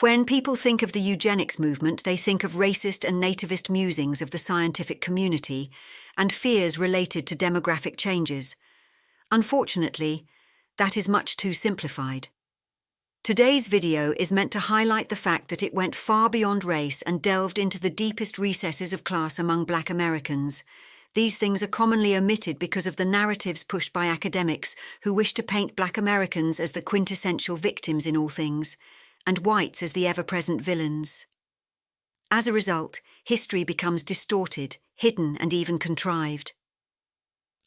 When people think of the eugenics movement, they think of racist and nativist musings of the scientific community and fears related to demographic changes. Unfortunately, that is much too simplified. Today's video is meant to highlight the fact that it went far beyond race and delved into the deepest recesses of class among Black Americans. These things are commonly omitted because of the narratives pushed by academics who wish to paint Black Americans as the quintessential victims in all things, and whites as the ever-present villains. As a result, history becomes distorted, hidden, and even contrived.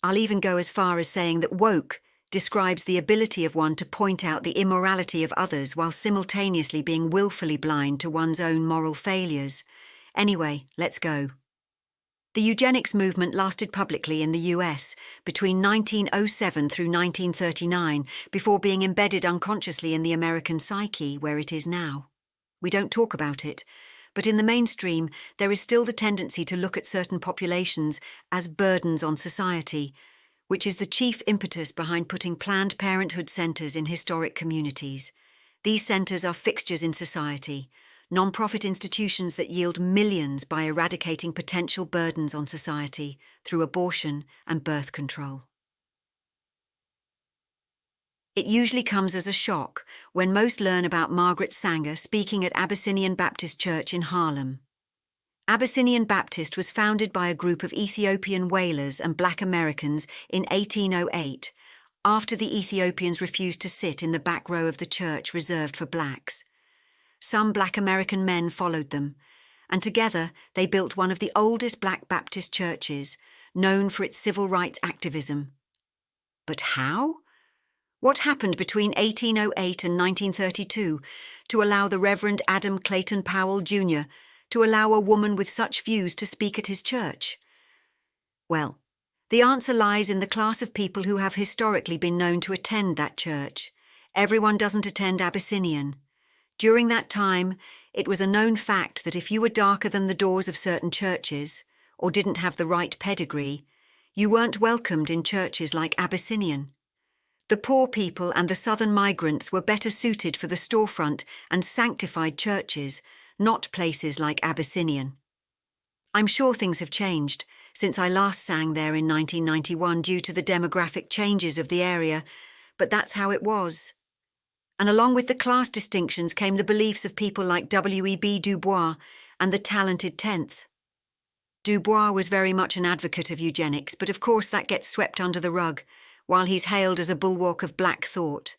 I'll even go as far as saying that woke describes the ability of one to point out the immorality of others while simultaneously being willfully blind to one's own moral failures. Anyway, let's go. The eugenics movement lasted publicly in the US between 1907 through 1939 before being embedded unconsciously in the American psyche where it is now. We don't talk about it, but in the mainstream there is still the tendency to look at certain populations as burdens on society, which is the chief impetus behind putting Planned Parenthood centres in historic communities. These centres are fixtures in society, non-profit institutions that yield millions by eradicating potential burdens on society through abortion and birth control. It usually comes as a shock when most learn about Margaret Sanger speaking at Abyssinian Baptist Church in Harlem. Abyssinian Baptist was founded by a group of Ethiopian whalers and Black Americans in 1808, after the Ethiopians refused to sit in the back row of the church reserved for blacks. Some Black American men followed them, and together they built one of the oldest Black Baptist churches, known for its civil rights activism. But how? What happened between 1808 and 1932 to allow the Reverend Adam Clayton Powell, Jr., to allow a woman with such views to speak at his church? Well, the answer lies in the class of people who have historically been known to attend that church. Everyone doesn't attend Abyssinian. During that time, it was a known fact that if you were darker than the doors of certain churches, or didn't have the right pedigree, you weren't welcomed in churches like Abyssinian. The poor people and the southern migrants were better suited for the storefront and sanctified churches, not places like Abyssinian. I'm sure things have changed since I last sang there in 1991 due to the demographic changes of the area, but that's how it was. And along with the class distinctions came the beliefs of people like W.E.B. Du Bois and the talented 10th. Du Bois was very much an advocate of eugenics, but of course that gets swept under the rug, while he's hailed as a bulwark of black thought.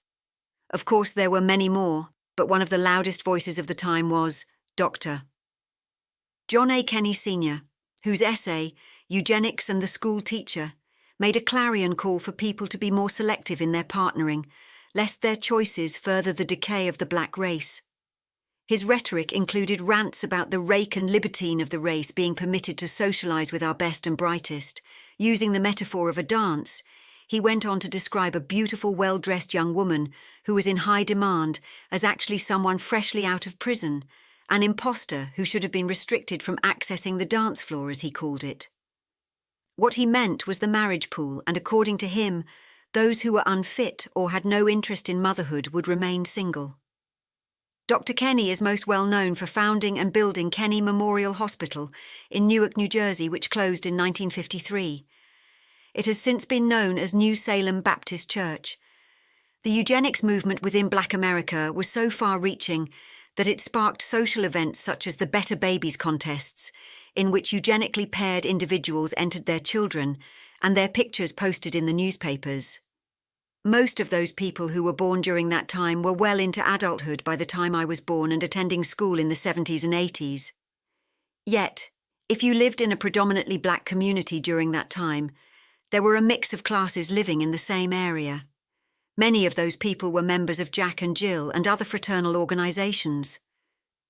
Of course there were many more, but one of the loudest voices of the time was Dr. John A. Kenney Sr., whose essay, Eugenics and the School Teacher, made a clarion call for people to be more selective in their partnering, lest their choices further the decay of the black race. His rhetoric included rants about the rake and libertine of the race being permitted to socialise with our best and brightest. Using the metaphor of a dance, he went on to describe a beautiful, well-dressed young woman who was in high demand as actually someone freshly out of prison, an imposter who should have been restricted from accessing the dance floor, as he called it. What he meant was the marriage pool, and according to him, those who were unfit or had no interest in motherhood would remain single. Dr. Kenney is most well known for founding and building Kenney Memorial Hospital in Newark, New Jersey, which closed in 1953. It has since been known as New Salem Baptist Church. The eugenics movement within Black America was so far-reaching that it sparked social events such as the Better Babies contests, in which eugenically paired individuals entered their children and their pictures posted in the newspapers. Most of those people who were born during that time were well into adulthood by the time I was born and attending school in the 70s and 80s. Yet, if you lived in a predominantly black community during that time, there were a mix of classes living in the same area. Many of those people were members of Jack and Jill and other fraternal organisations.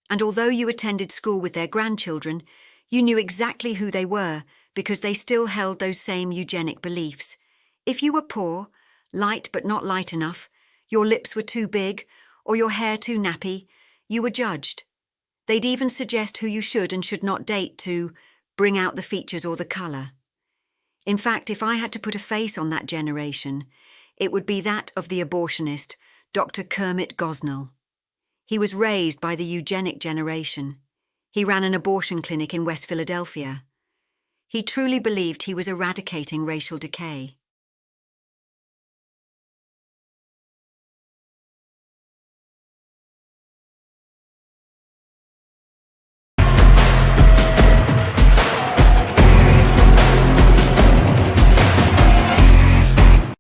And although you attended school with their grandchildren, you knew exactly who they were because they still held those same eugenic beliefs. If you were poor, light but not light enough, your lips were too big, or your hair too nappy, you were judged. They'd even suggest who you should and should not date to bring out the features or the colour. In fact, if I had to put a face on that generation, it would be that of the abortionist, Dr. Kermit Gosnell. He was raised by the eugenic generation. He ran an abortion clinic in West Philadelphia. He truly believed he was eradicating racial decay.